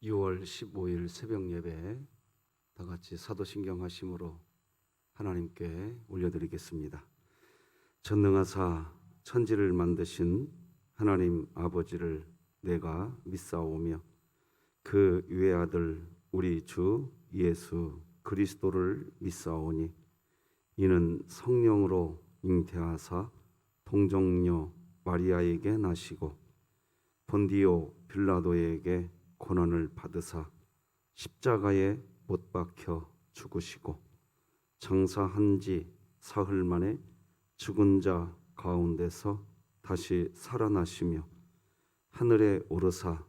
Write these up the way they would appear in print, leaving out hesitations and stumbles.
6월 15일 새벽 예배 다 같이 사도신경 하심으로 하나님께 올려드리겠습니다. 전능하사 천지를 만드신 하나님 아버지를 내가 믿사오며 그 외아들 우리 주 예수 그리스도를 믿사오니 이는 성령으로 잉태하사 동정녀 마리아에게 나시고 본디오 빌라도에게 고난을 받으사 십자가에 못 박혀 죽으시고 장사한 지 사흘 만에 죽은 자 가운데서 다시 살아나시며 하늘에 오르사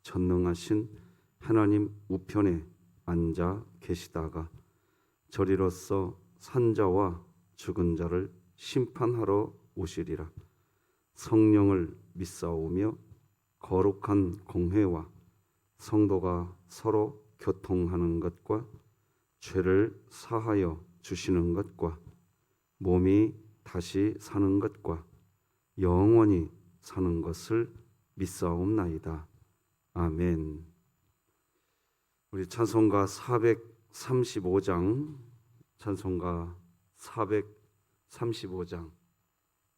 전능하신 하나님 우편에 앉아 계시다가 저리로서 산 자와 죽은 자를 심판하러 오시리라. 성령을 믿사오며 거룩한 공회와 성도가 서로 교통하는 것과 죄를 사하여 주시는 것과 몸이 다시 사는 것과 영원히 사는 것을 믿사옵나이다. 아멘. 우리 찬송가 435장 찬송가 435장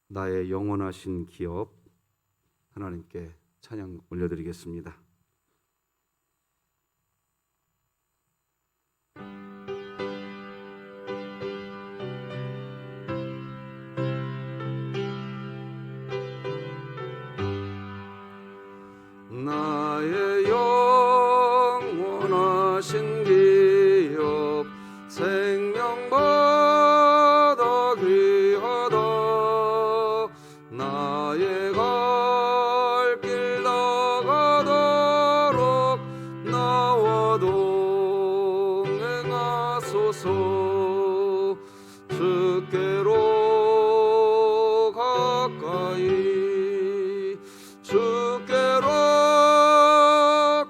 나의 영원하신 기업 하나님께 찬양 올려드리겠습니다. 나의 영원하신 기업 생명보다 귀하다. 나의 갈 길 나가도록 나와 동행하소서. 주께로 가까이 주께로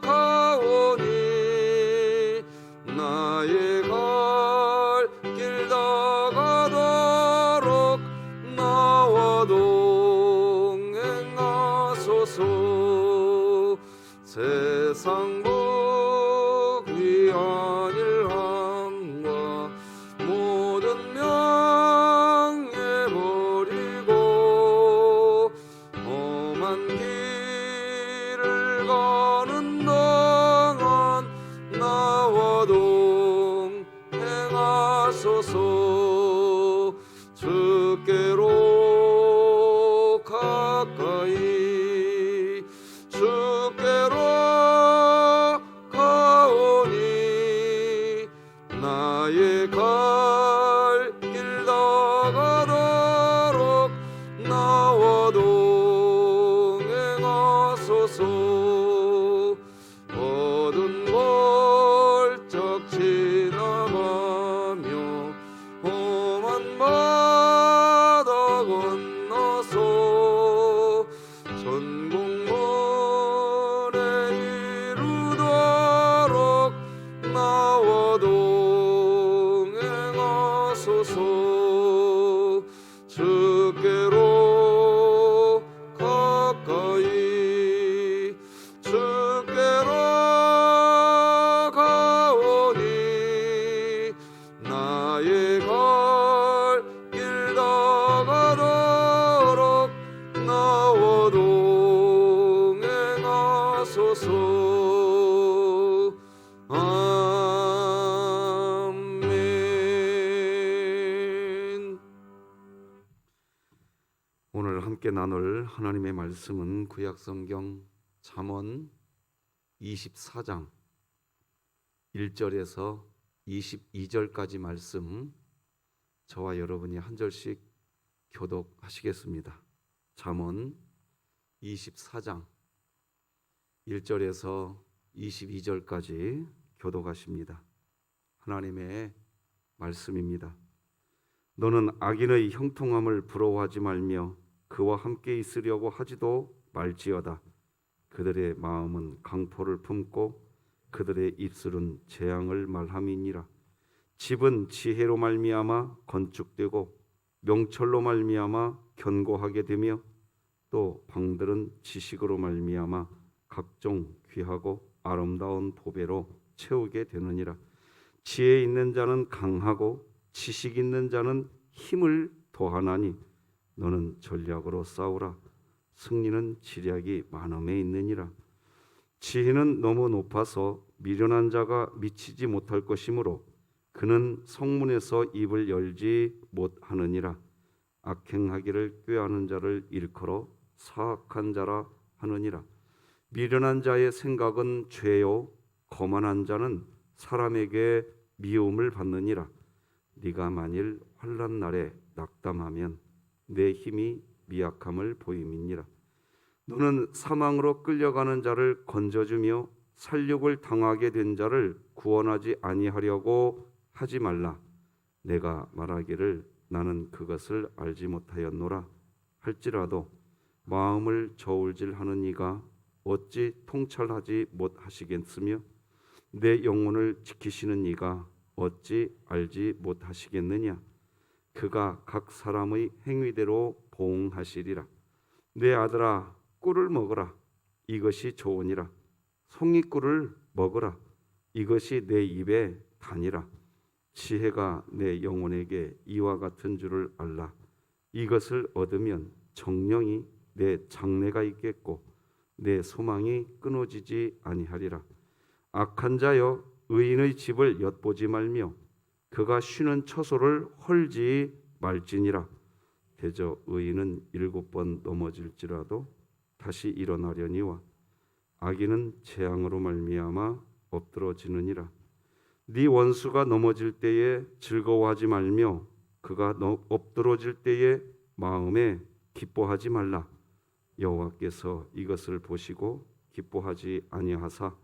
가오니 나의 갈 길 나가도록 나와 동행하소서. 세상 복귀한 일함과 모든 명예 버리고 험한 길을 가는 동안 나와 동행하소서. 주께로 가까이 주께로 가오니 나의 갈 길 나가도록 나와 동행하소서. 어두운 골짝 지나가며 험한 바다 건너서 전공문에 이르도록 나와 동행하소서. 주께로 가까이 주께로 가오니 나의 갈 길 나가도록 나와 동행하소서. 아멘. 오늘 함께 나눌 하나님의 말씀은 구약성경 잠언 24장 1절에서 22절까지 말씀 저와 여러분이 한 절씩 교독하시겠습니다. 잠언 24장 1절에서 22절까지 교독하십니다. 하나님의 말씀입니다. 너는 악인의 형통함을 부러워하지 말며 그와 함께 있으려고 하지도 말지어다. 그들의 마음은 강포를 품고 그들의 입술은 재앙을 말함이니라. 집은 지혜로 말미암아 건축되고 명철로 말미암아 견고하게 되며 또 방들은 지식으로 말미암아 각종 귀하고 아름다운 보배로 채우게 되느니라. 지혜 있는 자는 강하고 지식 있는 자는 힘을 더하나니 너는 전략으로 싸우라. 승리는 지략이 많음에 있느니라. 지혜는 너무 높아서 미련한 자가 미치지 못할 것이므로 그는 성문에서 입을 열지 못하느니라. 악행하기를 꾀하는 자를 일컬어 사악한 자라 하느니라. 미련한 자의 생각은 죄요 거만한 자는 사람에게 미움을 받느니라. 네가 만일 환난 날에 낙담하면 내 힘이 미약함을 보임이니라. 너는 사망으로 끌려가는 자를 건져주며 살육을 당하게 된 자를 구원하지 아니하려고 하지 말라. 내가 말하기를 나는 그것을 알지 못하였노라 할지라도 마음을 저울질하는 이가 어찌 통찰하지 못하시겠으며 내 영혼을 지키시는 이가 어찌 알지 못하시겠느냐. 그가 각 사람의 행위대로 보응하시리라. 내 아들아 꿀을 먹으라. 이것이 좋으니라. 송이꿀을 먹으라. 이것이 내 입에 다니라. 지혜가 내 영혼에게 이와 같은 줄을 알라. 이것을 얻으면 정령이 내 장래가 있겠고 내 소망이 끊어지지 아니하리라. 악한 자여 의인의 집을 엿보지 말며 그가 쉬는 처소를 헐지 말지니라. 대저 의인은 7번 넘어질지라도 다시 일어나려니와 악인은 재앙으로 말미암아 엎드러지느니라. 네 원수가 넘어질 때에 즐거워하지 말며 그가 엎드러질 때에 마음에 기뻐하지 말라. 여호와께서 이것을 보시고 기뻐하지 아니하사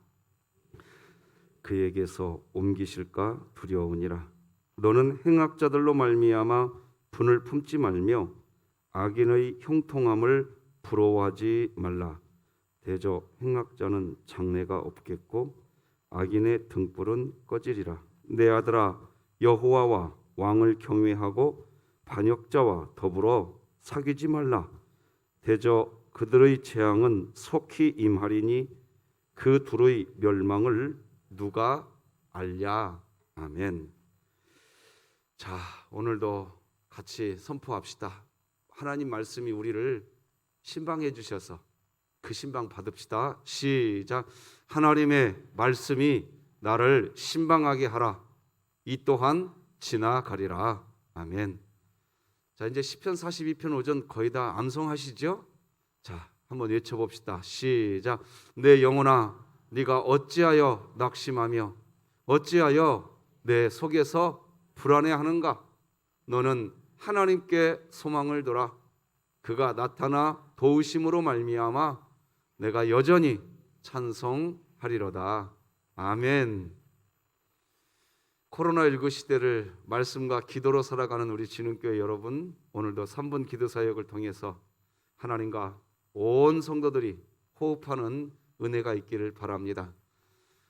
그에게서 옮기실까 두려우니라. 너는 행악자들로 말미암아 분을 품지 말며 악인의 형통함을 부러워하지 말라. 대저 행악자는 장래가 없겠고 악인의 등불은 꺼지리라. 내 아들아 여호와와 왕을 경외하고 반역자와 더불어 사귀지 말라. 대저 그들의 재앙은 속히 임하리니 그 둘의 멸망을 누가 알랴. 아멘. 자, 오늘도 같이 선포합시다. 하나님 말씀이 우리를 신방해 주셔서 그 신방 받읍시다. 시작. 하나님의 말씀이 나를 신방하게 하라. 이 또한 지나가리라. 아멘. 자, 이제 시편 42편 오전 거의 다 암송하시죠? 자, 한번 외쳐봅시다. 시작. 내 영혼아 네가 어찌하여 낙심하며 어찌하여 내 속에서 불안해하는가? 너는 하나님께 소망을 둬라. 그가 나타나 도우심으로 말미암아 내가 여전히 찬송하리로다. 아멘. 코로나19 시대를 말씀과 기도로 살아가는 우리 진흥교회 여러분, 오늘도 3분 기도 사역을 통해서 하나님과 온 성도들이 호흡하는 은혜가 있기를 바랍니다.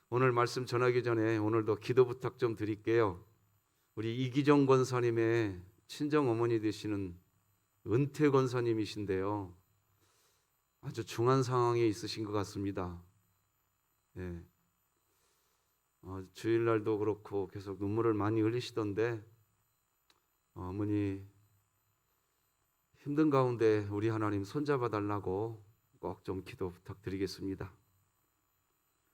오늘 말씀 전하기 전에 오늘도 기도 부탁 좀 드릴게요. 우리 이기정 권사님의 친정 어머니 되시는 은퇴 권사님이신데요, 아주 중한 상황에 있으신 것 같습니다. 네. 주일날도 그렇고 계속 눈물을 많이 흘리시던데 어머니 힘든 가운데 우리 하나님 손잡아 달라고 꼭 좀 기도 부탁드리겠습니다.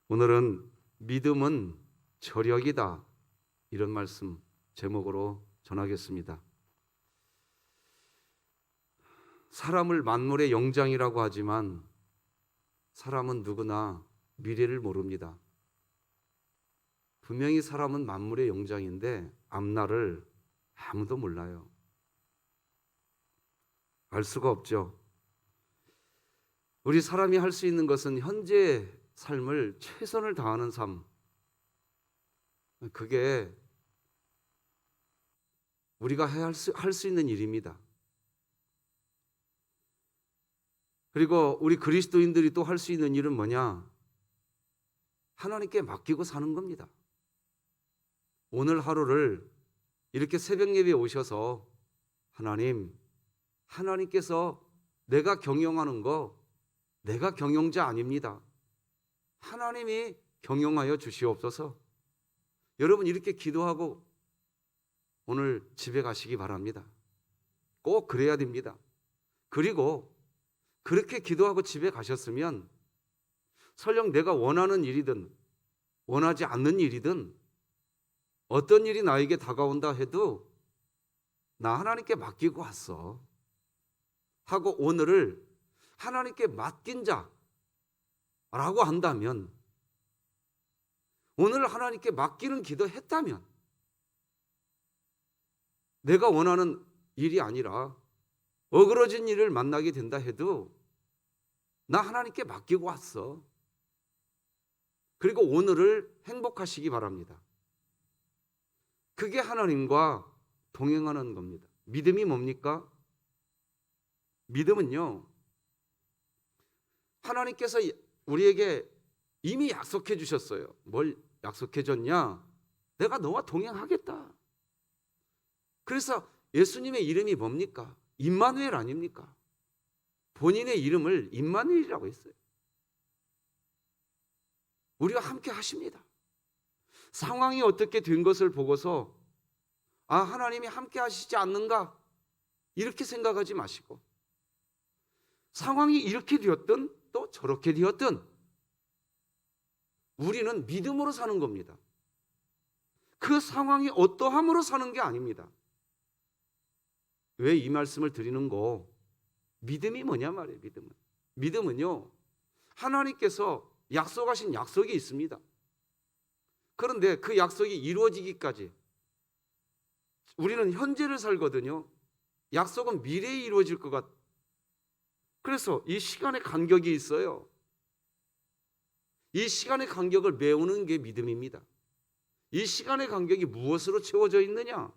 오늘은 믿음은 저력이다, 이런 말씀 제목으로 전하겠습니다. 사람을 만물의 영장이라고 하지만 사람은 누구나 미래를 모릅니다. 분명히 사람은 만물의 영장인데 앞날을 아무도 몰라요. 알 수가 없죠. 우리 사람이 할 수 있는 것은 현재 삶을 최선을 다하는 삶, 그게 우리가 할 수 있는 일입니다. 그리고 우리 그리스도인들이 또 할 수 있는 일은 뭐냐? 하나님께 맡기고 사는 겁니다. 오늘 하루를 이렇게 새벽 예배에 오셔서 하나님께서 내가 경영하는 거, 내가 경영자 아닙니다. 하나님이 경영하여 주시옵소서. 여러분 이렇게 기도하고 오늘 집에 가시기 바랍니다. 꼭 그래야 됩니다. 그리고 그렇게 기도하고 집에 가셨으면 설령 내가 원하는 일이든 원하지 않는 일이든 어떤 일이 나에게 다가온다 해도 나 하나님께 맡기고 왔어 하고 오늘을 하나님께 맡긴 자라고 한다면, 오늘 하나님께 맡기는 기도했다면 내가 원하는 일이 아니라 어그러진 일을 만나게 된다 해도 나 하나님께 맡기고 왔어. 그리고 오늘을 행복하시기 바랍니다. 그게 하나님과 동행하는 겁니다. 믿음이 뭡니까? 믿음은요, 하나님께서 우리에게 이미 약속해 주셨어요. 뭘 약속해 줬냐? 내가 너와 동행하겠다. 그래서 예수님의 이름이 뭡니까? 임마누엘 아닙니까? 본인의 이름을 임마누엘이라고 했어요. 우리가 함께 하십니다. 상황이 어떻게 된 것을 보고서 아, 하나님이 함께 하시지 않는가? 이렇게 생각하지 마시고, 상황이 이렇게 되었든 또 저렇게 되었든 우리는 믿음으로 사는 겁니다. 그 상황이 어떠함으로 사는 게 아닙니다. 왜 이 말씀을 드리는고? 믿음이 뭐냐 말이에요. 믿음은요, 하나님께서 약속하신 약속이 있습니다. 그런데 그 약속이 이루어지기까지 우리는 현재를 살거든요. 약속은 미래에 이루어질 것 같아요. 그래서 이 시간의 간격이 있어요. 이 시간의 간격을 메우는 게 믿음입니다. 이 시간의 간격이 무엇으로 채워져 있느냐?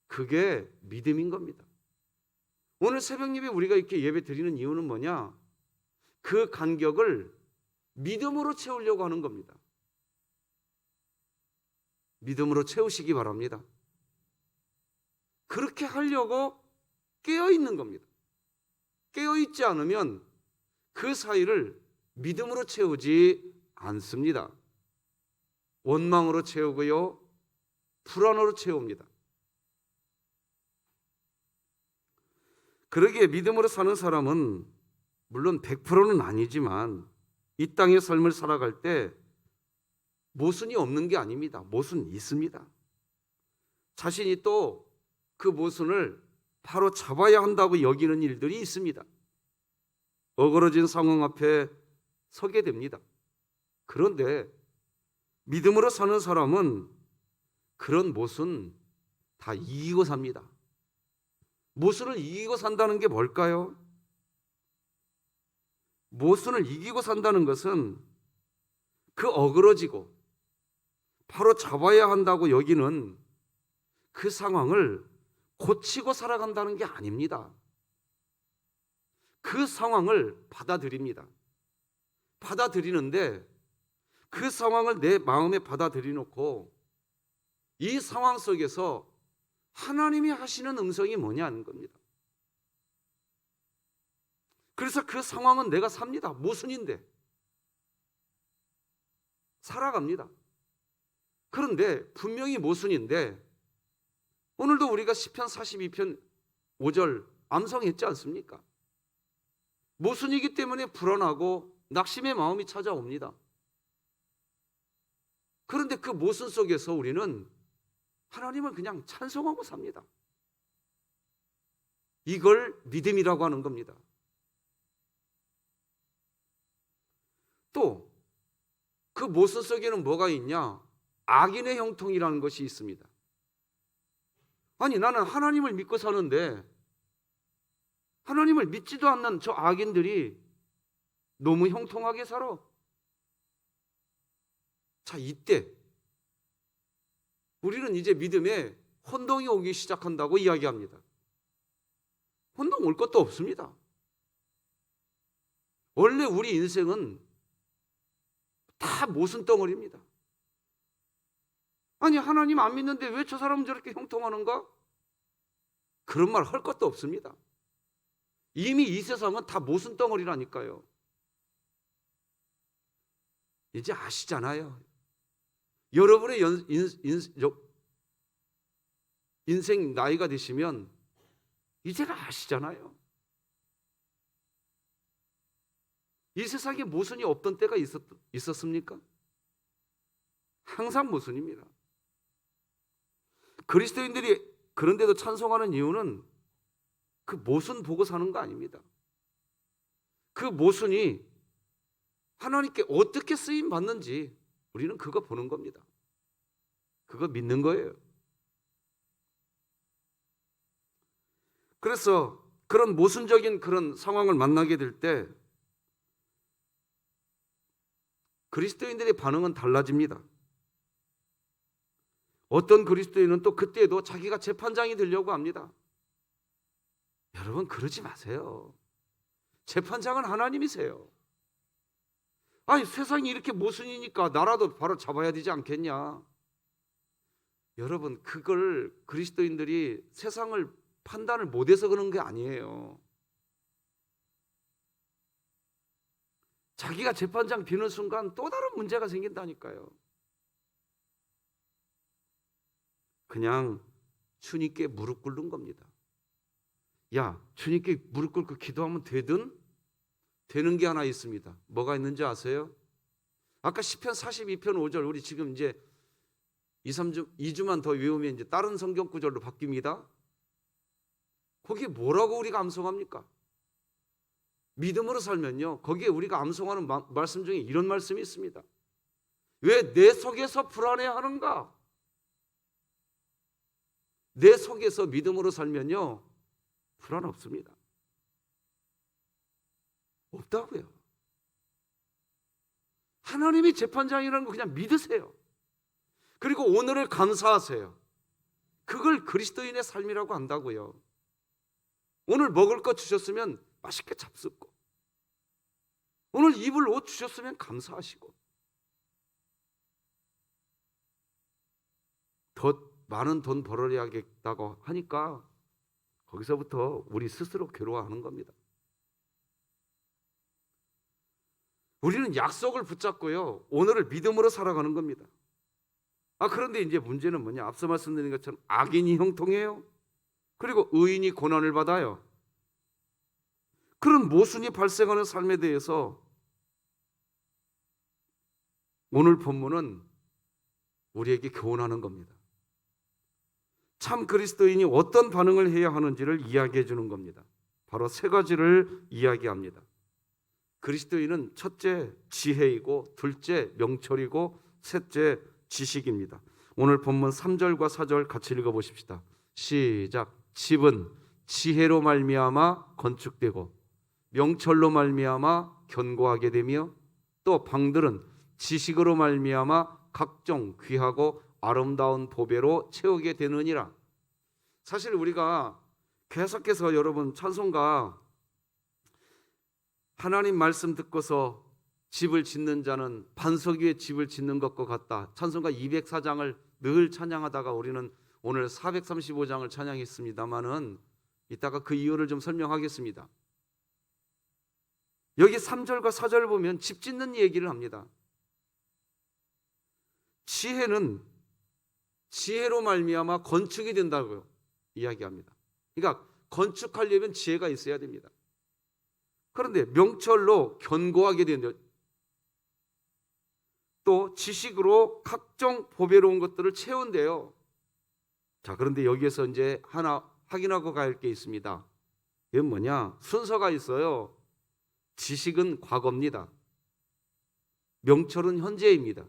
그게 믿음인 겁니다. 오늘 새벽 예배 우리가 이렇게 예배 드리는 이유는 뭐냐? 그 간격을 믿음으로 채우려고 하는 겁니다. 믿음으로 채우시기 바랍니다. 그렇게 하려고 깨어 있는 겁니다. 깨어 있지 않으면 그 사이를 믿음으로 채우지 않습니다. 원망으로 채우고요, 불안으로 채웁니다. 그러기에 믿음으로 사는 사람은 물론 100%는 아니지만 이 땅의 삶을 살아갈 때 모순이 없는 게 아닙니다. 모순이 있습니다. 자신이 또 그 모순을 바로 잡아야 한다고 여기는 일들이 있습니다. 어그러진 상황 앞에 서게 됩니다. 그런데 믿음으로 사는 사람은 그런 모순 다 이기고 삽니다. 모순을 이기고 산다는 게 뭘까요? 모순을 이기고 산다는 것은 그 어그러지고 바로 잡아야 한다고 여기는 그 상황을 고치고 살아간다는 게 아닙니다. 그 상황을 받아들입니다. 받아들이는데 그 상황을 내 마음에 받아들여놓고 이 상황 속에서 하나님이 하시는 음성이 뭐냐는 겁니다. 그래서 그 상황은 내가 삽니다. 모순인데 살아갑니다. 그런데 분명히 모순인데 오늘도 우리가 시편 42편 5절 암송했지 않습니까? 모순이기 때문에 불안하고 낙심의 마음이 찾아옵니다. 그런데 그 모순 속에서 우리는 하나님을 그냥 찬송하고 삽니다. 이걸 믿음이라고 하는 겁니다. 또 그 모순 속에는 뭐가 있냐? 악인의 형통이라는 것이 있습니다. 아니, 나는 하나님을 믿고 사는데 하나님을 믿지도 않는 저 악인들이 너무 형통하게 살아. 자, 이때 우리는 이제 믿음에 혼동이 오기 시작한다고 이야기합니다. 혼동 올 것도 없습니다. 원래 우리 인생은 다 모순 덩어리입니다. 아니, 하나님 안 믿는데 왜 저 사람은 저렇게 형통하는가? 그런 말 할 것도 없습니다. 이미 이 세상은 다 모순 덩어리라니까요. 이제 아시잖아요. 여러분의 인생 나이가 되시면 이제는 아시잖아요. 이 세상에 모순이 없던 때가 있었습니까? 항상 모순입니다. 그리스도인들이 그런데도 찬송하는 이유는 그 모순 보고 사는 거 아닙니다. 그 모순이 하나님께 어떻게 쓰임 받는지 우리는 그거 보는 겁니다. 그거 믿는 거예요. 그래서 그런 모순적인 그런 상황을 만나게 될 때 그리스도인들의 반응은 달라집니다. 어떤 그리스도인은 또 그때도 자기가 재판장이 되려고 합니다. 여러분 그러지 마세요. 재판장은 하나님이세요. 아니 세상이 이렇게 모순이니까 나라도 바로 잡아야 되지 않겠냐. 여러분 그걸 그리스도인들이 세상을 판단을 못해서 그런 게 아니에요. 자기가 재판장 비는 순간 또 다른 문제가 생긴다니까요. 그냥 주님께 무릎 꿇는 겁니다. 야, 주님께 무릎 꿇고 기도하면 되는 게 하나 있습니다. 뭐가 있는지 아세요? 아까 시편 42편 5절 우리 지금 이제 2주만 더 외우면 이제 다른 성경 구절로 바뀝니다. 거기에 뭐라고 우리가 암송합니까? 믿음으로 살면요. 거기에 우리가 암송하는 말씀 중에 이런 말씀이 있습니다. 왜 내 속에서 불안해하는가? 내 속에서 믿음으로 살면요. 불안 없습니다. 없다고요. 하나님이 재판장이라는 거 그냥 믿으세요. 그리고 오늘을 감사하세요. 그걸 그리스도인의 삶이라고 한다고요. 오늘 먹을 거 주셨으면 맛있게 잡숫고 오늘 입을 옷 주셨으면 감사하시고 더 많은 돈 벌어야겠다고 하니까 거기서부터 우리 스스로 괴로워하는 겁니다. 우리는 약속을 붙잡고요. 오늘을 믿음으로 살아가는 겁니다. 그런데 이제 문제는 뭐냐? 앞서 말씀드린 것처럼 악인이 형통해요. 그리고 의인이 고난을 받아요. 그런 모순이 발생하는 삶에 대해서 오늘 본문은 우리에게 교훈하는 겁니다. 참 그리스도인이 어떤 반응을 해야 하는지를 이야기해 주는 겁니다. 바로 세 가지를 이야기합니다. 그리스도인은 첫째 지혜이고 둘째 명철이고 셋째 지식입니다. 오늘 본문 3절과 4절 같이 읽어보십시다. 시작. 집은 지혜로 말미암아 건축되고 명철로 말미암아 견고하게 되며 또 방들은 지식으로 말미암아 각종 귀하고 아름다운 보배로 채우게 되느니라. 사실 우리가 계속해서 여러분 찬송가 하나님 말씀 듣고서 집을 짓는 자는 반석 위에 집을 짓는 것과 같다. 찬송가 204장을 늘 찬양하다가 우리는 오늘 435장을 찬양했습니다마는 이따가 그 이유를 좀 설명하겠습니다. 여기 3절과 4절 보면 집 짓는 얘기를 합니다. 지혜는 지혜로 말미암아 건축이 된다고요 이야기합니다. 그러니까 건축하려면 지혜가 있어야 됩니다. 그런데 명철로 견고하게 된다. 또 지식으로 각종 보배로운 것들을 채운대요. 자, 그런데 여기에서 이제 하나 확인하고 가야 게 있습니다. 이건 뭐냐? 순서가 있어요. 지식은 과거입니다. 명철은 현재입니다.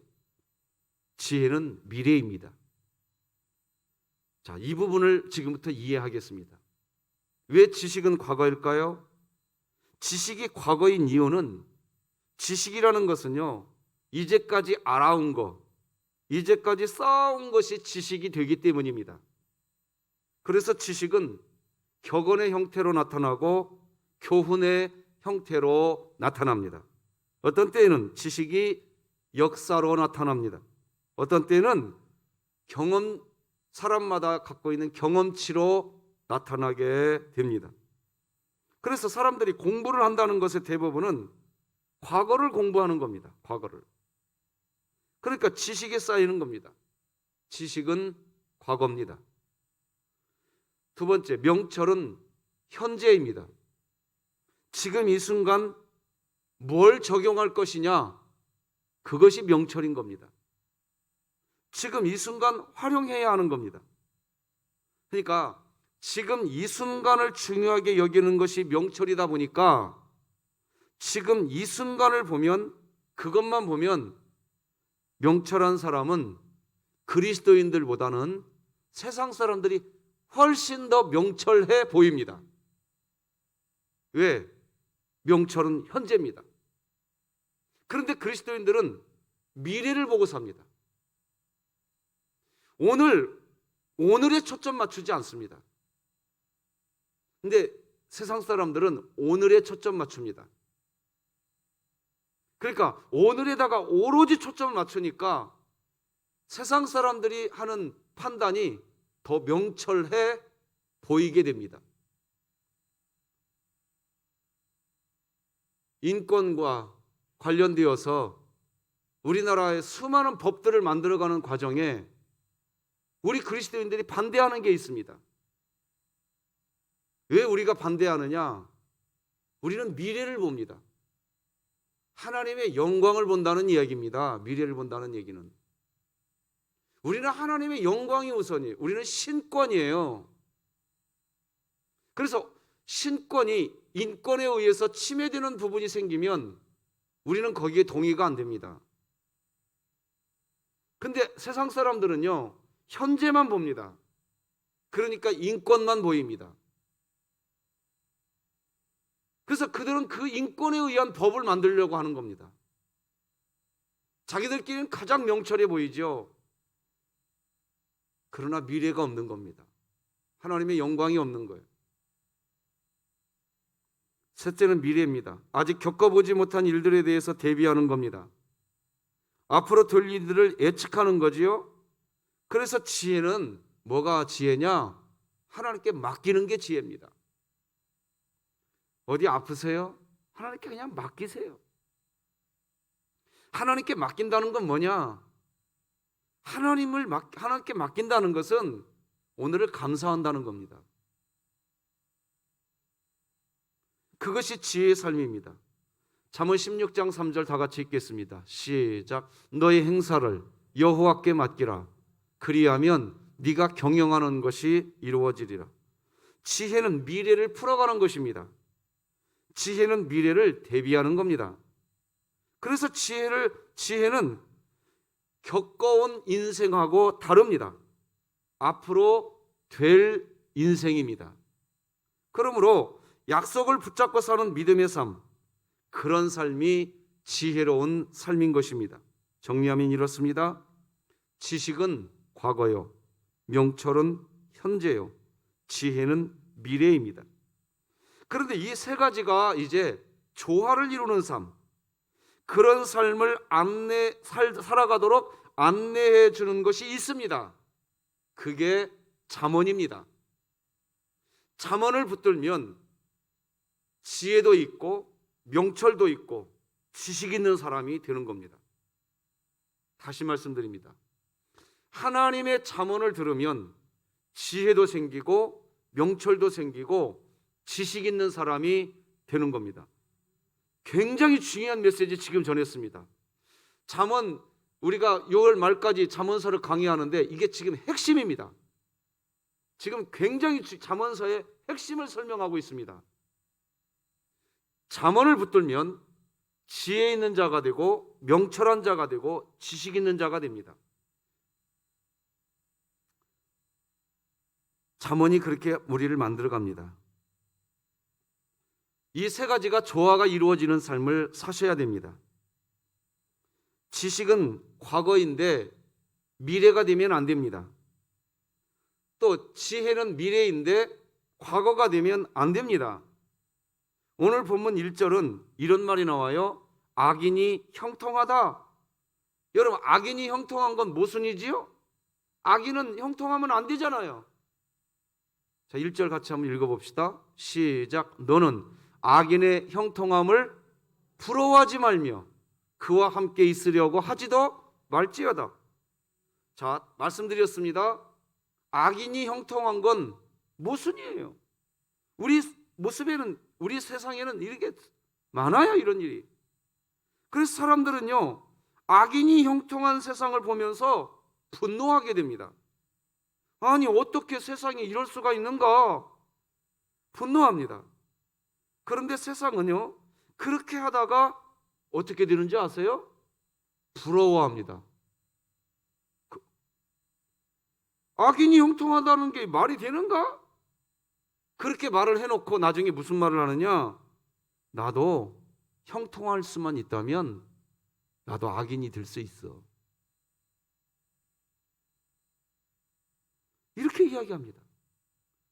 지혜는 미래입니다. 자, 이 부분을 지금부터 이해하겠습니다. 왜 지식은 과거일까요? 지식이 과거인 이유는 지식이라는 것은요, 이제까지 알아온 것, 이제까지 쌓아온 것이 지식이 되기 때문입니다. 그래서 지식은 격언의 형태로 나타나고 교훈의 형태로 나타납니다. 어떤 때에는 지식이 역사로 나타납니다. 어떤 때는 사람마다 갖고 있는 경험치로 나타나게 됩니다. 그래서 사람들이 공부를 한다는 것의 대부분은 과거를 공부하는 겁니다. 과거를. 그러니까 지식에 쌓이는 겁니다. 지식은 과거입니다. 두 번째, 명철은 현재입니다. 지금 이 순간 뭘 적용할 것이냐, 그것이 명철인 겁니다. 지금 이 순간 활용해야 하는 겁니다. 그러니까 지금 이 순간을 중요하게 여기는 것이 명철이다 보니까 지금 이 순간을 보면, 그것만 보면 명철한 사람은 그리스도인들보다는 세상 사람들이 훨씬 더 명철해 보입니다. 왜? 명철은 현재입니다. 그런데 그리스도인들은 미래를 보고 삽니다. 오늘에 초점 맞추지 않습니다. 근데 세상 사람들은 오늘에 초점 맞춥니다. 그러니까 오늘에다가 오로지 초점을 맞추니까 세상 사람들이 하는 판단이 더 명철해 보이게 됩니다. 인권과 관련되어서 우리나라의 수많은 법들을 만들어가는 과정에 우리 그리스도인들이 반대하는 게 있습니다. 왜 우리가 반대하느냐? 우리는 미래를 봅니다. 하나님의 영광을 본다는 이야기입니다. 미래를 본다는 얘기는. 우리는 하나님의 영광이 우선이에요. 우리는 신권이에요. 그래서 신권이 인권에 의해서 침해되는 부분이 생기면 우리는 거기에 동의가 안 됩니다. 근데 세상 사람들은요, 현재만 봅니다. 그러니까 인권만 보입니다. 그래서 그들은 그 인권에 의한 법을 만들려고 하는 겁니다. 자기들끼리는 가장 명철해 보이죠. 그러나 미래가 없는 겁니다. 하나님의 영광이 없는 거예요. 셋째는 미래입니다. 아직 겪어보지 못한 일들에 대해서 대비하는 겁니다. 앞으로 될 일들을 예측하는 거지요. 그래서 지혜는 뭐가 지혜냐? 하나님께 맡기는 게 지혜입니다. 어디 아프세요? 하나님께 그냥 맡기세요. 하나님께 맡긴다는 건 뭐냐? 하나님께 맡긴다는 것은 오늘을 감사한다는 겁니다. 그것이 지혜의 삶입니다. 잠언 16장 3절 다 같이 읽겠습니다. 시작. 너의 행사를 여호와께 맡기라. 그리하면 네가 경영하는 것이 이루어지리라. 지혜는 미래를 풀어가는 것입니다. 지혜는 미래를 대비하는 겁니다. 그래서 지혜는 겪어온 인생하고 다릅니다. 앞으로 될 인생입니다. 그러므로 약속을 붙잡고 사는 믿음의 삶, 그런 삶이 지혜로운 삶인 것입니다. 정리하면 이렇습니다. 지식은 과거요, 명철은 현재요, 지혜는 미래입니다. 그런데 이 세 가지가 이제 조화를 이루는 삶, 그런 삶을 살아가도록 안내해 주는 것이 있습니다. 그게 잠언입니다. 잠언을 붙들면 지혜도 있고 명철도 있고 지식 있는 사람이 되는 겁니다. 다시 말씀드립니다. 하나님의 잠언을 들으면 지혜도 생기고 명철도 생기고 지식 있는 사람이 되는 겁니다. 굉장히 중요한 메시지 지금 전했습니다. 잠언, 우리가 6월 말까지 잠언서를 강의하는데 이게 지금 핵심입니다. 지금 굉장히 잠언서의 핵심을 설명하고 있습니다. 잠언을 붙들면 지혜 있는 자가 되고 명철한 자가 되고 지식 있는 자가 됩니다. 잠언이 그렇게 우리를 만들어갑니다. 이 세 가지가 조화가 이루어지는 삶을 사셔야 됩니다. 지식은 과거인데 미래가 되면 안 됩니다. 또 지혜는 미래인데 과거가 되면 안 됩니다. 오늘 본문 1절은 이런 말이 나와요. 악인이 형통하다. 여러분, 악인이 형통한 건 모순이지요? 악인은 형통하면 안 되잖아요. 자, 1절 같이 한번 읽어봅시다. 시작. 너는 악인의 형통함을 부러워하지 말며 그와 함께 있으려고 하지도 말지어다. 자, 말씀드렸습니다. 악인이 형통한 건 모순이에요. 우리 모습에는, 우리 세상에는 이렇게 많아요, 이런 일이. 그래서 사람들은요, 악인이 형통한 세상을 보면서 분노하게 됩니다. 아니, 어떻게 세상에 이럴 수가 있는가? 분노합니다. 그런데 세상은요, 그렇게 하다가 어떻게 되는지 아세요? 부러워합니다. 악인이 형통하다는 게 말이 되는가? 그렇게 말을 해놓고 나중에 무슨 말을 하느냐? 나도 형통할 수만 있다면 나도 악인이 될 수 있어. 이렇게 이야기합니다.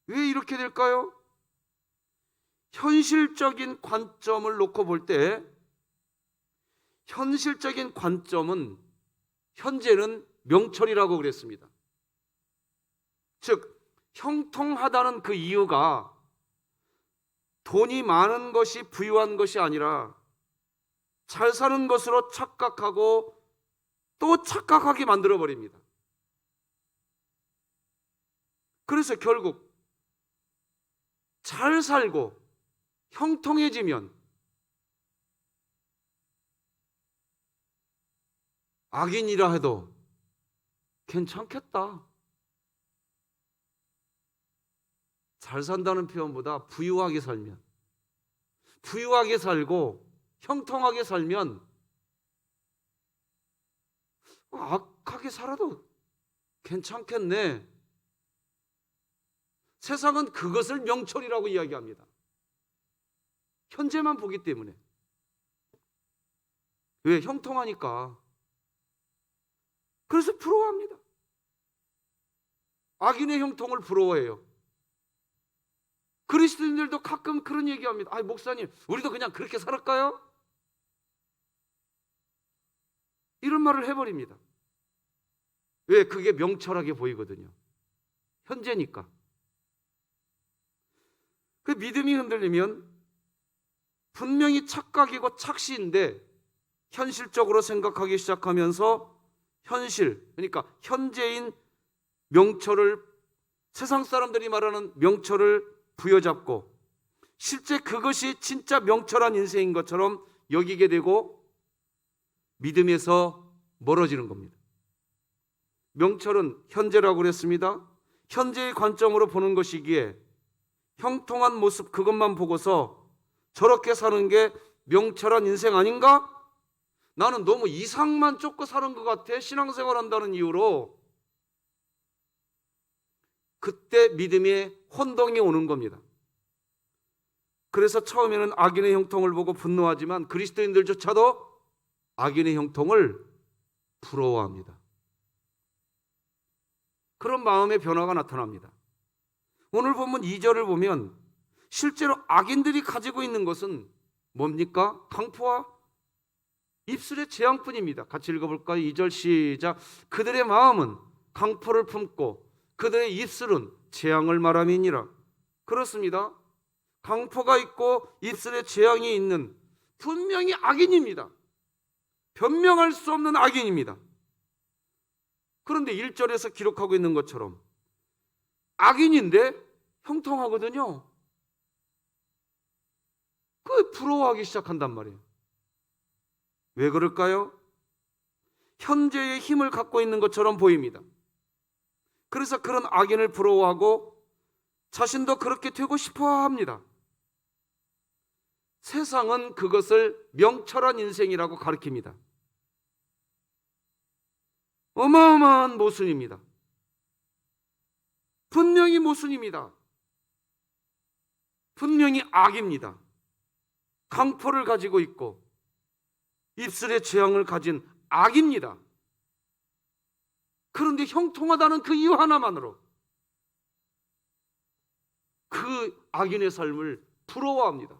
왜 이렇게 될까요? 현실적인 관점을 놓고 볼 때, 현실적인 관점은 현재는 명철이라고 그랬습니다. 즉, 형통하다는 그 이유가 돈이 많은 것이 부유한 것이 아니라 잘 사는 것으로 착각하고 또 착각하게 만들어버립니다. 그래서 결국 잘 살고 형통해지면 악인이라 해도 괜찮겠다. 잘 산다는 표현보다 부유하게 살면, 부유하게 살고 형통하게 살면 악하게 살아도 괜찮겠네. 세상은 그것을 명철이라고 이야기합니다. 현재만 보기 때문에. 왜? 형통하니까. 그래서 부러워합니다. 악인의 형통을 부러워해요. 그리스도인들도 가끔 그런 얘기합니다. 아, 목사님, 우리도 그냥 그렇게 살을까요? 이런 말을 해버립니다. 왜? 그게 명철하게 보이거든요. 현재니까. 그 믿음이 흔들리면 분명히 착각이고 착시인데 현실적으로 생각하기 시작하면서 현실, 그러니까 현재인 명철을, 세상 사람들이 말하는 명철을 부여잡고 실제 그것이 진짜 명철한 인생인 것처럼 여기게 되고 믿음에서 멀어지는 겁니다. 명철은 현재라고 그랬습니다. 현재의 관점으로 보는 것이기에 형통한 모습 그것만 보고서 저렇게 사는 게 명철한 인생 아닌가? 나는 너무 이상만 쫓고 사는 것 같아. 신앙생활 한다는 이유로 그때 믿음의 혼동이 오는 겁니다. 그래서 처음에는 악인의 형통을 보고 분노하지만 그리스도인들조차도 악인의 형통을 부러워합니다. 그런 마음의 변화가 나타납니다. 오늘 본문 2절을 보면 실제로 악인들이 가지고 있는 것은 뭡니까? 강포와 입술의 재앙뿐입니다. 같이 읽어볼까요? 2절 시작. 그들의 마음은 강포를 품고 그들의 입술은 재앙을 말함이니라. 그렇습니다. 강포가 있고 입술에 재앙이 있는 분명히 악인입니다. 변명할 수 없는 악인입니다. 그런데 1절에서 기록하고 있는 것처럼 악인인데 형통하거든요. 그 부러워하기 시작한단 말이에요. 왜 그럴까요? 현재의 힘을 갖고 있는 것처럼 보입니다. 그래서 그런 악인을 부러워하고 자신도 그렇게 되고 싶어 합니다. 세상은 그것을 명철한 인생이라고 가르칩니다. 어마어마한 모순입니다. 분명히 모순입니다. 분명히 악입니다. 강포를 가지고 있고 입술의 재앙을 가진 악입니다. 그런데 형통하다는 그 이유 하나만으로 그 악인의 삶을 부러워합니다.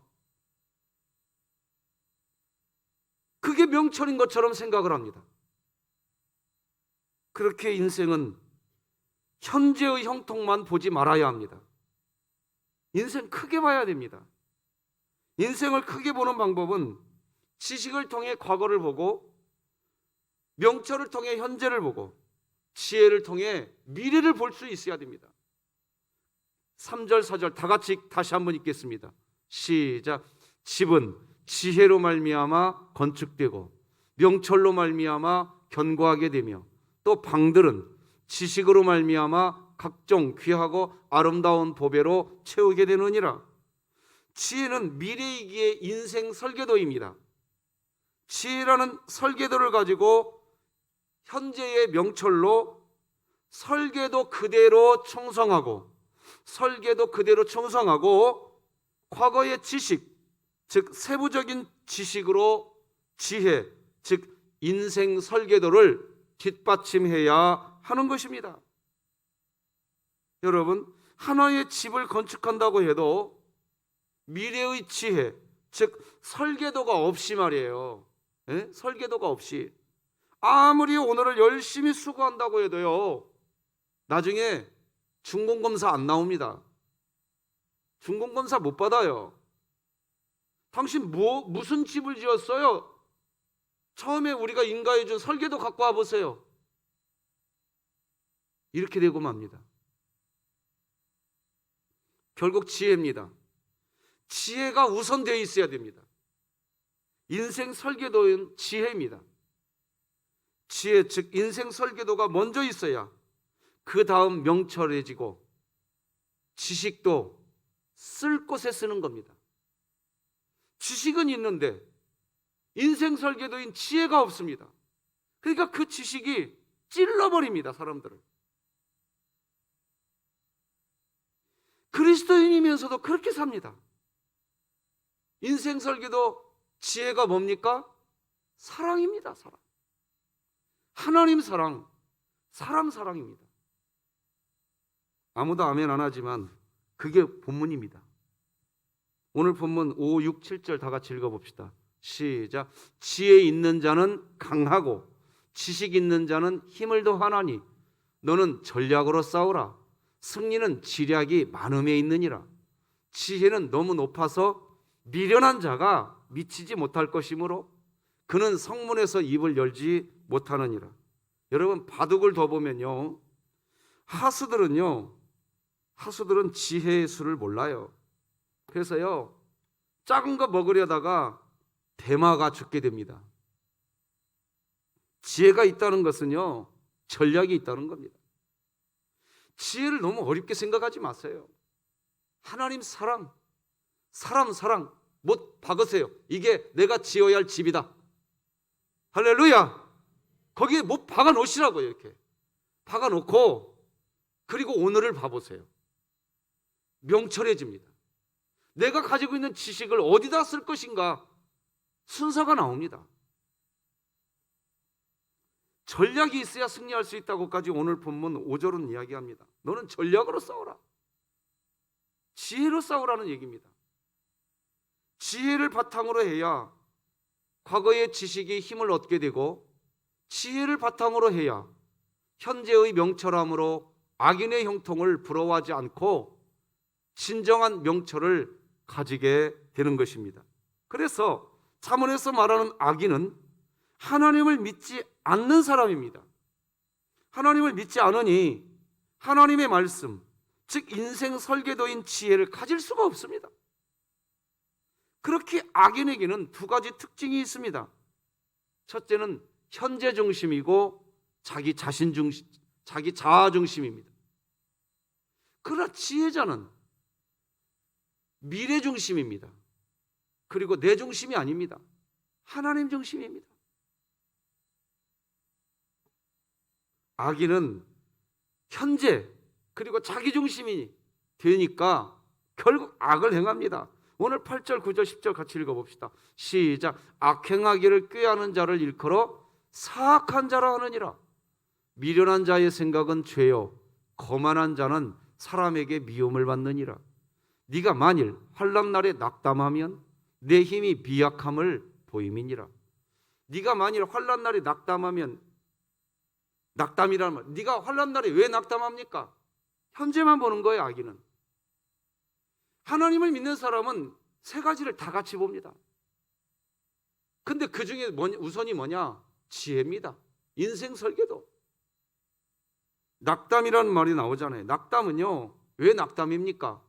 그게 명철인 것처럼 생각을 합니다. 그렇게 인생은 현재의 형통만 보지 말아야 합니다. 인생 크게 봐야 됩니다. 인생을 크게 보는 방법은 지식을 통해 과거를 보고 명철을 통해 현재를 보고 지혜를 통해 미래를 볼 수 있어야 됩니다. 3절 4절 다 같이 다시 한번 읽겠습니다. 시작. 집은 지혜로 말미암아 건축되고 명철로 말미암아 견고하게 되며 또 방들은 지식으로 말미암아 각종 귀하고 아름다운 보배로 채우게 되느니라. 지혜는 미래이기의 인생 설계도입니다. 지혜라는 설계도를 가지고 현재의 명철로 설계도 그대로 청성하고 과거의 지식, 즉 세부적인 지식으로 지혜, 즉 인생 설계도를 뒷받침해야 하는 것입니다. 여러분, 하나의 집을 건축한다고 해도 미래의 지혜, 즉 설계도가 없이 말이에요. 설계도가 없이 아무리 오늘을 열심히 수고한다고 해도요, 나중에 준공검사 안 나옵니다. 준공검사 못 받아요. 당신 무슨 집을 지었어요? 처음에 우리가 인가해 준 설계도 갖고 와보세요. 이렇게 되고 맙니다. 결국 지혜입니다. 지혜가 우선되어 있어야 됩니다. 인생 설계도는 지혜입니다. 지혜, 즉 인생 설계도가 먼저 있어야 그 다음 명철해지고 지식도 쓸 곳에 쓰는 겁니다. 지식은 있는데 인생 설계도인 지혜가 없습니다. 그러니까 그 지식이 찔러버립니다, 사람들을. 그리스도인이면서도 그렇게 삽니다. 인생 설계도 지혜가 뭡니까? 사랑입니다, 사랑. 하나님 사랑, 사람 사랑입니다. 아무도 아멘 안 하지만 그게 본문입니다. 오늘 본문 5, 6, 7절 다 같이 읽어봅시다. 시작. 지혜 있는 자는 강하고 지식 있는 자는 힘을 더하나니 너는 전략으로 싸우라. 승리는 지략이 많음에 있느니라. 지혜는 너무 높아서 미련한 자가 미치지 못할 것이므로 그는 성문에서 입을 열지 못하느니라. 여러분, 바둑을 더 보면요, 하수들은 지혜의 수를 몰라요. 그래서요, 작은 거 먹으려다가 대마가 죽게 됩니다. 지혜가 있다는 것은요, 전략이 있다는 겁니다. 지혜를 너무 어렵게 생각하지 마세요. 하나님 사랑, 사람 못 박으세요. 이게 내가 지어야 할 집이다. 할렐루야. 거기에 못 박아 놓으시라고요. 이렇게 박아 놓고, 그리고 오늘을 봐보세요. 명철해집니다. 내가 가지고 있는 지식을 어디다 쓸 것인가 순서가 나옵니다. 전략이 있어야 승리할 수 있다고까지 오늘 본문 5절은 이야기합니다. 너는 전략으로 싸워라. 지혜로 싸우라는 얘기입니다. 지혜를 바탕으로 해야 과거의 지식이 힘을 얻게 되고, 지혜를 바탕으로 해야 현재의 명철함으로 악인의 형통을 부러워하지 않고 진정한 명철을 가지게 되는 것입니다. 그래서 잠언에서 말하는 악인은 하나님을 믿지 않는 사람입니다. 하나님을 믿지 않으니 하나님의 말씀, 즉 인생 설계도인 지혜를 가질 수가 없습니다. 그렇게 악인에게는 두 가지 특징이 있습니다. 첫째는 현재 중심이고 자기 자신 중심, 자기 자아 중심입니다. 그러나 지혜자는 미래 중심입니다. 그리고 내 중심이 아닙니다. 하나님 중심입니다. 악인은 현재 그리고 자기 중심이 되니까 결국 악을 행합니다. 오늘 8절, 9절, 10절 같이 읽어봅시다. 시작. 악행하기를 꾀하는 자를 일컬어 사악한 자라 하느니라. 미련한 자의 생각은 죄요 거만한 자는 사람에게 미움을 받느니라. 네가 만일 환난 날에 낙담하면 내 힘이 미약함을 보임이니라. 네가 만일 환난 날에 낙담하면, 낙담이라는 말, 네가 환난 날에 왜 낙담합니까? 현재만 보는 거예요, 악인은. 하나님을 믿는 사람은 세 가지를 다 같이 봅니다. 근데 그 중에 우선이 뭐냐? 지혜입니다. 인생 설계도. 낙담이라는 말이 나오잖아요. 낙담은요, 왜 낙담입니까?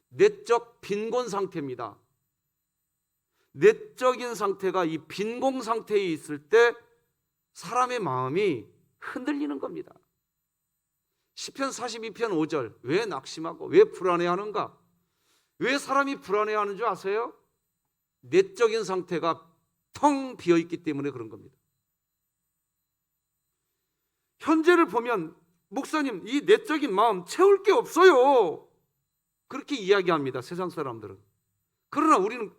내적 빈곤 상태입니다. 내적인 상태가 이 빈곤 상태에 있을 때 사람의 마음이 흔들리는 겁니다. 시편 42편 5절, 왜 낙심하고 왜 불안해하는가? 왜 사람이 불안해하는 줄 아세요? 내적인 상태가 텅 비어있기 때문에 그런 겁니다. 현재를 보면 목사님, 이 내적인 마음 채울 게 없어요, 그렇게 이야기합니다, 세상 사람들은. 그러나 우리는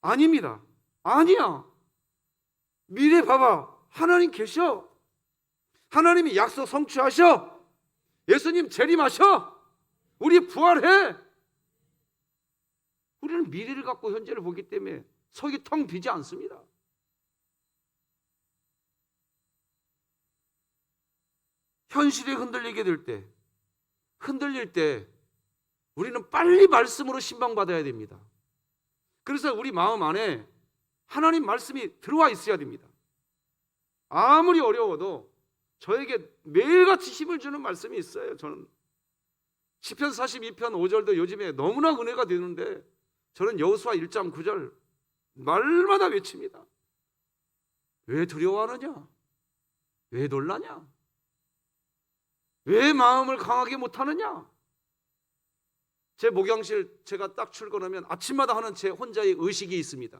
아닙니다. 아니야. 미래 봐봐. 하나님 계셔. 하나님이 약속 성취하셔. 예수님 재림하셔. 우리 부활해. 우리는 미래를 갖고 현재를 보기 때문에 속이 텅 비지 않습니다. 현실에 흔들리게 될 때, 흔들릴 때 우리는 빨리 말씀으로 신방받아야 됩니다. 그래서 우리 마음 안에 하나님 말씀이 들어와 있어야 됩니다. 아무리 어려워도 저에게 매일같이 힘을 주는 말씀이 있어요. 저는 시편 42편 5절도 요즘에 너무나 은혜가 되는데, 저는 여호수아 1장 9절 말마다 외칩니다. 왜 두려워하느냐? 왜 놀라냐? 왜 마음을 강하게 못하느냐? 제 목양실 제가 딱 출근하면 아침마다 하는 제 혼자의 의식이 있습니다.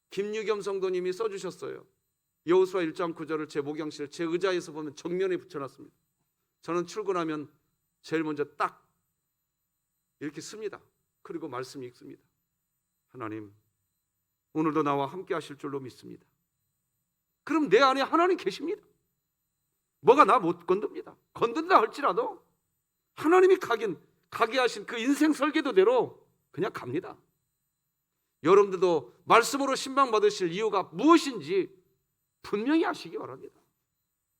김유겸 성도님이 써주셨어요. 여호수아 1장 9절을 제 목양실 제 의자에서 보면 정면에 붙여놨습니다. 저는 출근하면 제일 먼저 딱 이렇게 씁니다. 그리고 말씀 읽습니다. 하나님, 오늘도 나와 함께 하실 줄로 믿습니다. 그럼 내 안에 하나님 계십니다. 뭐가 나 못 건듭니다. 건든다 할지라도 하나님이 가게 하신 그 인생 설계도대로 그냥 갑니다. 여러분들도 말씀으로 신방 받으실 이유가 무엇인지 분명히 아시기 바랍니다.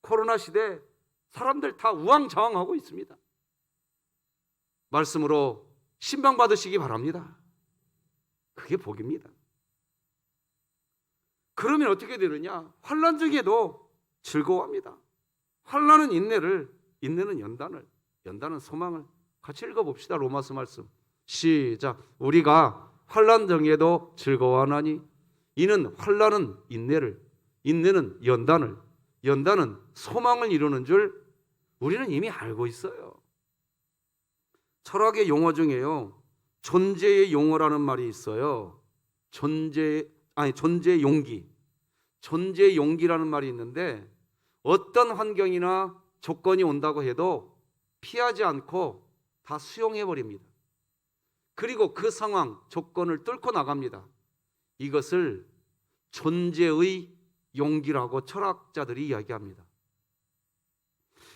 코로나 시대 사람들 다 우왕좌왕하고 있습니다. 말씀으로 신방 받으시기 바랍니다. 그게 복입니다. 그러면 어떻게 되느냐? 환난 중에도 즐거워합니다. 환난은 인내를, 인내는 연단을, 연단은 소망을. 같이 읽어봅시다. 로마서 말씀 시작. 우리가 환난 중에도 즐거워하나니 이는 환난은 인내를, 인내는 연단을, 연단은 소망을 이루는 줄 우리는 이미 알고 있어요. 철학의 용어 중에요, 존재의 용어라는 말이 있어요. 존재의 용기. 존재의 용기라는 말이 있는데, 어떤 환경이나 조건이 온다고 해도 피하지 않고 다 수용해 버립니다. 그리고 그 상황, 조건을 뚫고 나갑니다. 이것을 존재의 용기라고 철학자들이 이야기합니다.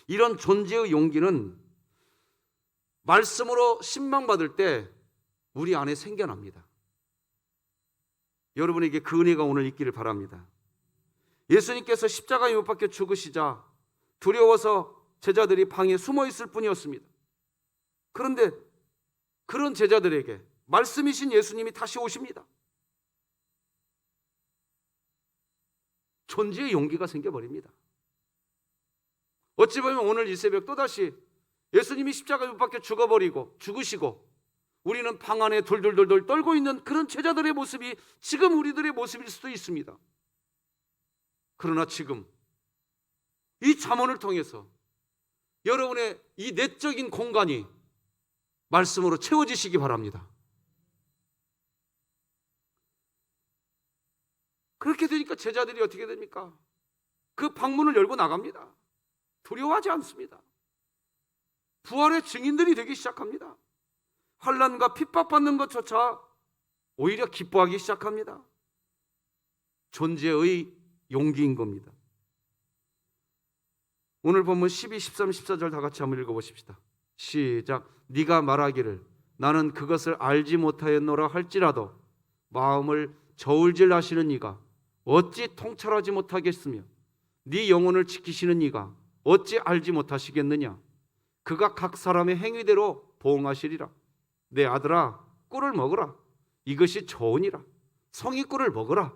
이런 존재의 용기는 말씀으로 신방받을 때 우리 안에 생겨납니다. 여러분에게 그 은혜가 오늘 있기를 바랍니다. 예수님께서 십자가에 못 박혀 죽으시자 두려워서 제자들이 방에 숨어 있을 뿐이었습니다. 그런데 그런 제자들에게 말씀이신 예수님이 다시 오십니다. 존재의 용기가 생겨버립니다. 어찌 보면 오늘 이 새벽 또다시 예수님이 십자가에 못 박혀 죽으시고 우리는 방 안에 돌돌돌돌 떨고 있는 그런 제자들의 모습이 지금 우리들의 모습일 수도 있습니다. 그러나 지금 이 잠언을 통해서 여러분의 이 내적인 공간이 말씀으로 채워지시기 바랍니다. 그렇게 되니까 제자들이 어떻게 됩니까? 그 방문을 열고 나갑니다. 두려워하지 않습니다. 부활의 증인들이 되기 시작합니다. 환난과 핍박받는 것조차 오히려 기뻐하기 시작합니다. 존재의 용기인 겁니다. 오늘 본문 12, 13, 14절 다 같이 한번 읽어보십시다. 시작. 네가 말하기를 나는 그것을 알지 못하였노라 할지라도 마음을 저울질 하시는 이가 어찌 통찰하지 못하겠으며 네 영혼을 지키시는 이가 어찌 알지 못하시겠느냐. 그가 각 사람의 행위대로 보응하시리라. 내 아들아, 꿀을 먹으라. 이것이 좋으니라. 성이 꿀을 먹으라.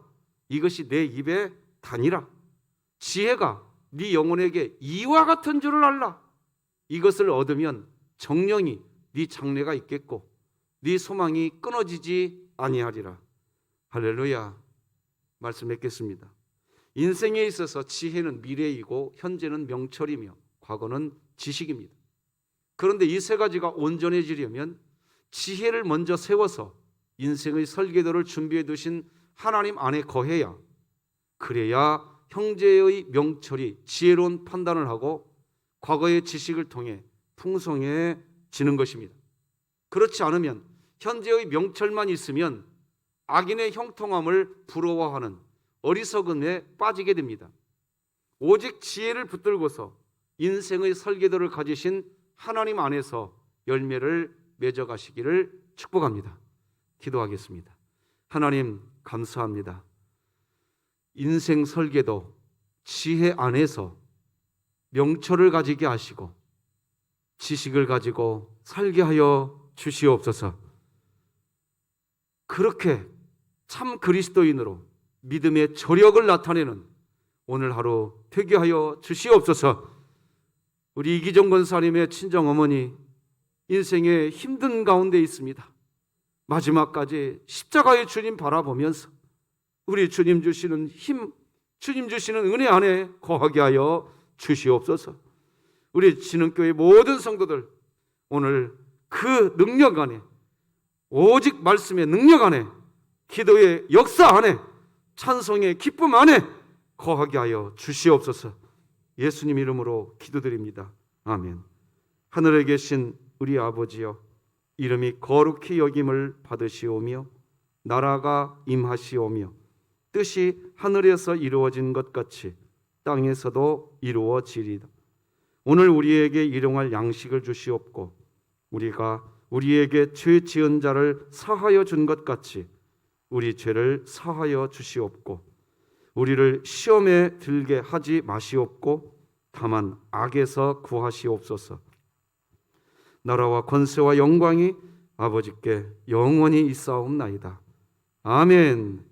이것이 내 입에 다니라. 지혜가 네 영혼에게 이와 같은 줄을 알라. 이것을 얻으면 정령이 네 장래가 있겠고 네 소망이 끊어지지 아니하리라. 할렐루야. 말씀 맺겠습니다. 인생에 있어서 지혜는 미래이고 현재는 명철이며 과거는 지식입니다. 그런데 이 세 가지가 온전해지려면 지혜를 먼저 세워서 인생의 설계도를 준비해 두신 하나님 안에 거해야, 그래야 형제의 명철이 지혜로운 판단을 하고 과거의 지식을 통해 풍성해지는 것입니다. 그렇지 않으면 현재의 명철만 있으면 악인의 형통함을 부러워하는 어리석음에 빠지게 됩니다. 오직 지혜를 붙들고서 인생의 설계도를 가지신 하나님 안에서 열매를 맺어가시기를 축복합니다. 기도하겠습니다. 하나님 감사합니다. 인생 설계도 지혜 안에서 명철을 가지게 하시고 지식을 가지고 살게 하여 주시옵소서. 그렇게 참 그리스도인으로 믿음의 저력을 나타내는 오늘 하루 되게 하여 주시옵소서. 우리 이기정 권사님의 친정어머니 인생의 힘든 가운데 있습니다. 마지막까지 십자가의 주님 바라보면서 우리 주님 주시는 힘, 주님 주시는 은혜 안에 거하게 하여 주시옵소서. 우리 진흥교회 모든 성도들 오늘 그 능력 안에, 오직 말씀의 능력 안에, 기도의 역사 안에, 찬송의 기쁨 안에 거하게 하여 주시옵소서. 예수님 이름으로 기도드립니다. 아멘. 하늘에 계신 우리 아버지여, 이름이 거룩히 여김을 받으시오며 나라가 임하시오며 뜻이 하늘에서 이루어진 것 같이 땅에서도 이루어지리다. 오늘 우리에게 일용할 양식을 주시옵고 우리가 우리에게 죄 지은 자를 사하여 준 것 같이 우리 죄를 사하여 주시옵고 우리를 시험에 들게 하지 마시옵고 다만 악에서 구하시옵소서. 나라와 권세와 영광이 아버지께 영원히 있사옵나이다. 아멘.